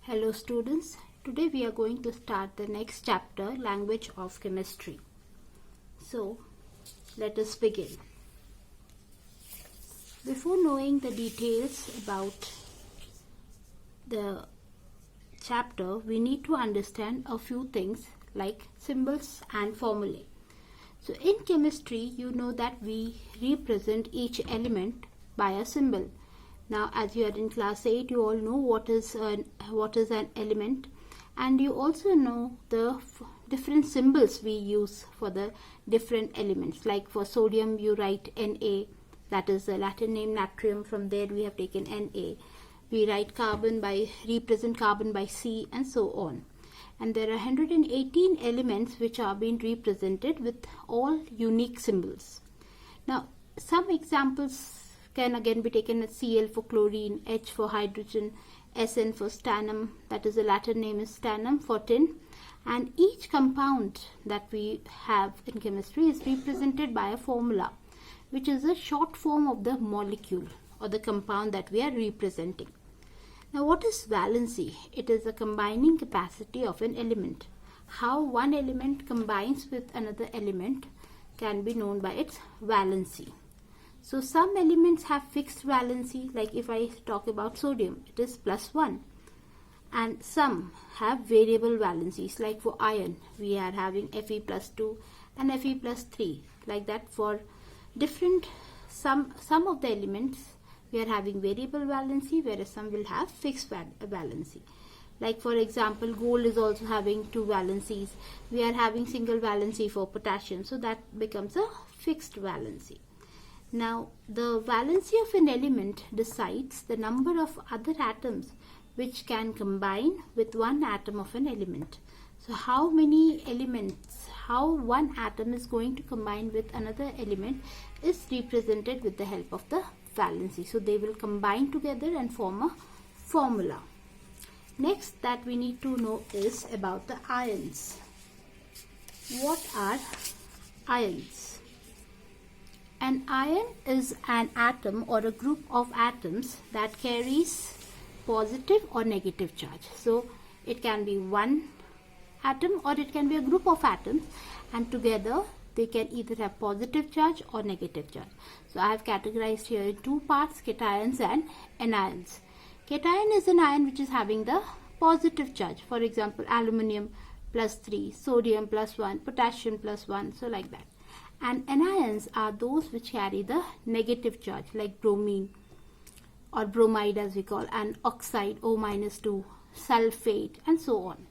Hello students, today we are going to start the next chapter, Language of Chemistry. So, let us begin. Before knowing the details about the chapter, we need to understand a few things like symbols and formulae. So, in chemistry, you know that we represent each element by a symbol. Now, as you are in class 8, you all know what is an element, and you also know the different symbols we use for the different elements. Like for sodium, you write Na, that is the Latin name natrium. From there, we have taken Na. We write represent carbon by C, and so on. And there are 118 elements which are being represented with all unique symbols. Now, some examples can again be taken as Cl for chlorine, H for hydrogen, Sn for stannum, that is the Latin name is stannum for tin, and each compound that we have in chemistry is represented by a formula, which is a short form of the molecule or the compound that we are representing. Now, what is valency? It is the combining capacity of an element. How one element combines with another element can be known by its valency. So, some elements have fixed valency, like if I talk about sodium, it is +1. And some have variable valencies, like for iron, we are having Fe+2 and Fe+3. Like that for different, some of the elements, we are having variable valency, whereas some will have fixed valency. Like for example, gold is also having 2 valencies. We are having single valency for potassium, so that becomes a fixed valency. Now, the valency of an element decides the number of other atoms which can combine with one atom of an element. So, how many elements, how one atom is going to combine with another element is represented with the help of the valency. So, they will combine together and form a formula. Next that we need to know is about the ions. What are ions? An ion is an atom or a group of atoms that carries positive or negative charge. So, it can be one atom or it can be a group of atoms, and together they can either have positive charge or negative charge. So, I have categorized here in 2 parts, cations and anions. Cation is an ion which is having the positive charge. For example, aluminium +3, sodium +1, potassium +1, so like that. And anions are those which carry the negative charge, like bromine or bromide as we call, and oxide O-2, sulfate, and so on.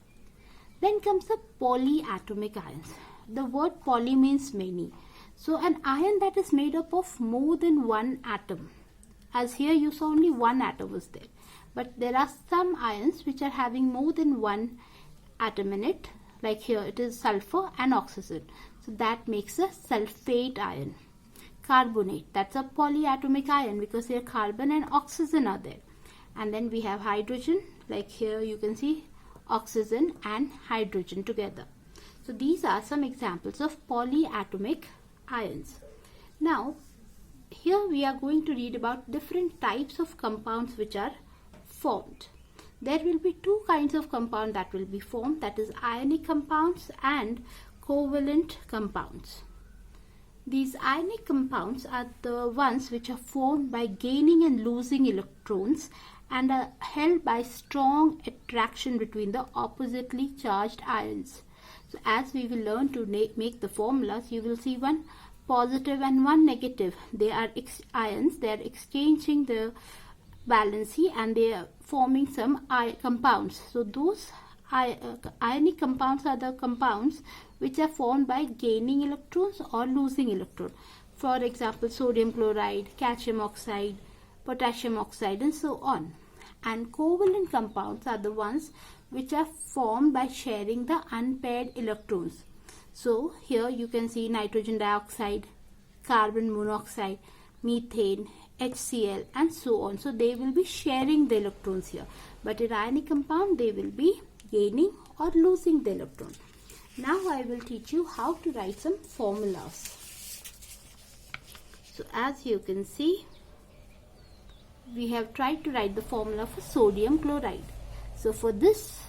Then comes the polyatomic ions. The word poly means many. So an ion that is made up of more than one atom. As here you saw only one atom was there. But there are some ions which are having more than one atom in it. Like here it is sulfur and oxygen. So that makes a sulfate ion. Carbonate, that's a polyatomic ion because here carbon and oxygen are there. And then we have hydrogen, like here you can see oxygen and hydrogen together. So these are some examples of polyatomic ions. Now, here we are going to read about different types of compounds which are formed. There will be 2 kinds of compound that will be formed, that is ionic compounds and covalent compounds. These ionic compounds are the ones which are formed by gaining and losing electrons and are held by strong attraction between the oppositely charged ions. So as we will learn to make the formulas, you will see one positive and one negative. They are ions, they are exchanging the valency and they are forming some compounds. So those ionic compounds are the compounds which are formed by gaining electrons or losing electrons. For example, sodium chloride, calcium oxide, potassium oxide, and so on. And covalent compounds are the ones which are formed by sharing the unpaired electrons. So here you can see nitrogen dioxide, carbon monoxide, methane, HCl, and so on. So they will be sharing the electrons here. But in ionic compound, they will be gaining or losing the electron. Now I will teach you how to write some formulas. So as you can see, we have tried to write the formula for sodium chloride. So for this,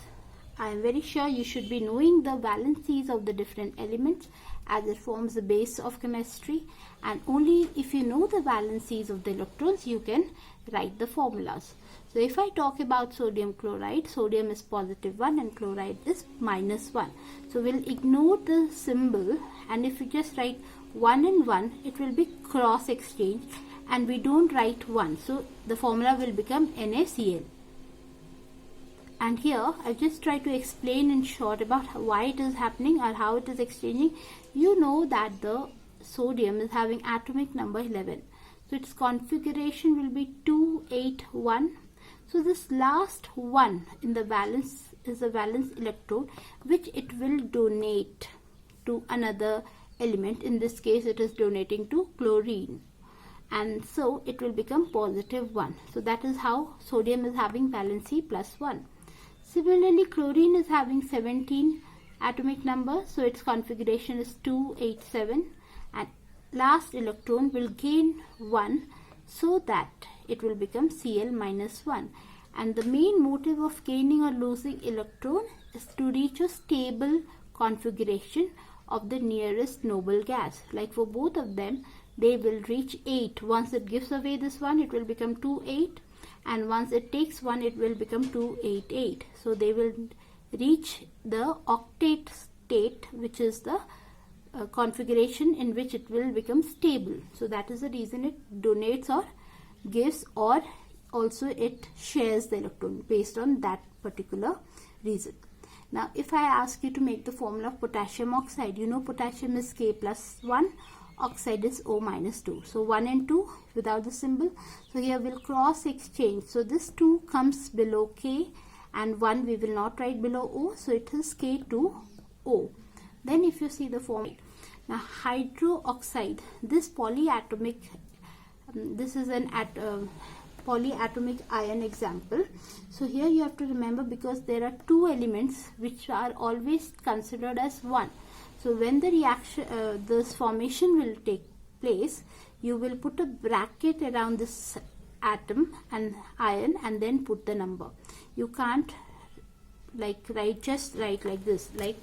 I am very sure you should be knowing the valencies of the different elements, as it forms the base of chemistry, and only if you know the valencies of the electrons you can write the formulas. So if I talk about sodium chloride, sodium is +1 and chloride is -1. So we'll ignore the symbol, and if you just write 1 and 1, it will be cross exchange, and we don't write 1. So the formula will become NaCl. And here I just try to explain in short about why it is happening or how it is exchanging. You know that the sodium is having atomic number 11. So its configuration will be 281. So this last one in the valence is the valence electrode, which it will donate to another element. In this case it is donating to chlorine, and so it will become +1. So that is how sodium is having valency +1. Similarly, chlorine is having 17 atomic number, so its configuration is 287, and last electron will gain 1, so that it will become Cl -1. And the main motive of gaining or losing electron is to reach a stable configuration of the nearest noble gas. Like for both of them, they will reach 8. Once it gives away this one, it will become 28, and once it takes one, it will become 288. So they will reach the octet state, which is the configuration in which it will become stable. So that is the reason it donates or gives, or also it shares the electron based on that particular reason. Now if I ask you to make the formula of potassium oxide, you know potassium is K+1, oxide is O -2. So 1 and 2 without the symbol. So here we'll cross exchange. So this 2 comes below K, and 1 we will not write below O. So it is K2O. Then if you see the formula, now hydroxide, this polyatomic, this is an polyatomic ion example. So here you have to remember, because there are two elements which are always considered as one. So when the reaction, this formation will take place, you will put a bracket around this atom and ion, and then put the number. You can't like just write like this, like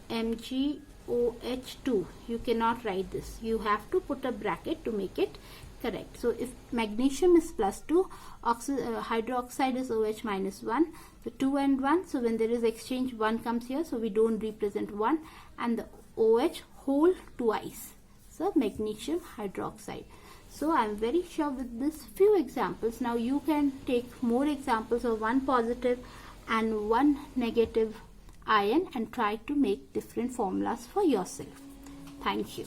MgOH2. You cannot write this. You have to put a bracket to make it correct. So if magnesium is +2, hydroxide is OH -1, so 2 and 1. So when there is exchange, 1 comes here, so we don't represent 1, and the OH whole twice. So magnesium hydroxide. So I am very sure with this few examples, now you can take more examples of one positive and one negative ion and try to make different formulas for yourself. Thank you.